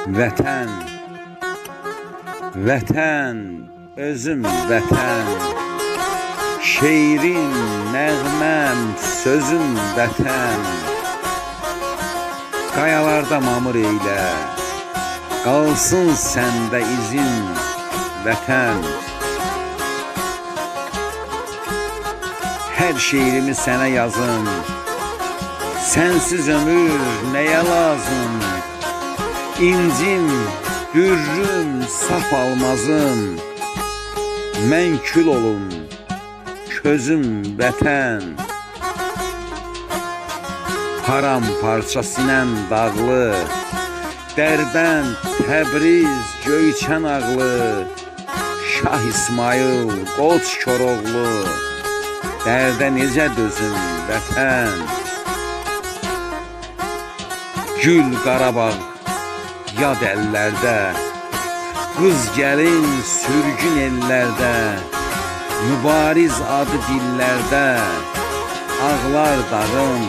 Vətən, vətən, özüm vətən, şeirim, nəğməm, sözüm vətən. Qayalarda mamır eylə, qalsın səndə izin vətən. Hər şeirimi sənə yazım, sənsiz ömür nəyə lazım? İncim, dürrüm, saf almazım, mən kül olum, közüm vətən. Param parça sinəm dağlı, Dərbənd, Təbriz, Göyçən ağlı, Şah İsmail, Qoç Koroğlu, dərdə necə dözüm vətən. Gül Qarabağ yad əllərdə, qız gəlin sürgün ellərdə, mübariz adı dillərdə, ağlar dağım,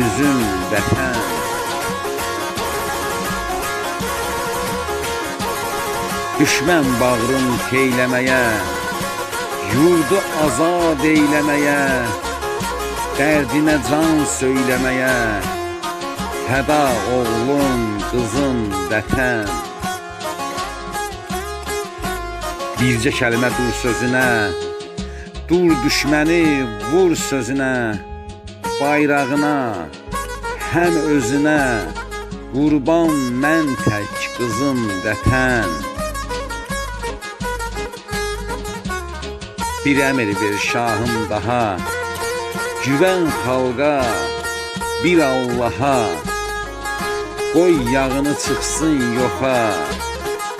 üzüm vətən. Düşmən bağrım teyləməyə, yurdu azad eyləməyə, dərdinə can söyləməyə, fəda oğlum, qızım vətən. Bircə kəlmə dur sözünə, dur düşməni vur sözünə, bayrağına, həm özünə, qurban mən tək qızım vətən. Bir əmr ver şahım daha, güvən xalqa, bir Allaha, qoy yağını çıxsın yoxa,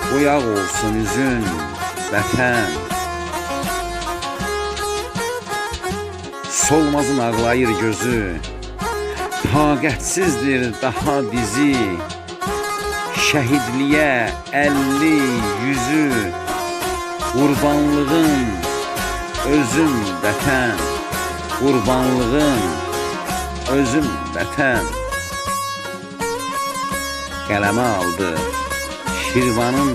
qoyaq olsun üzün vətən. Solmazın ağlayır gözü, taqətsizdir daha dizi, şəhidliyə 50 yüzü, qurbanlığın özüm vətən, qurbanlığın özüm vətən. Qələmə aldı Şirvanın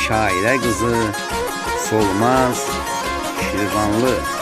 şairə qızı Solmaz Şirvanlı.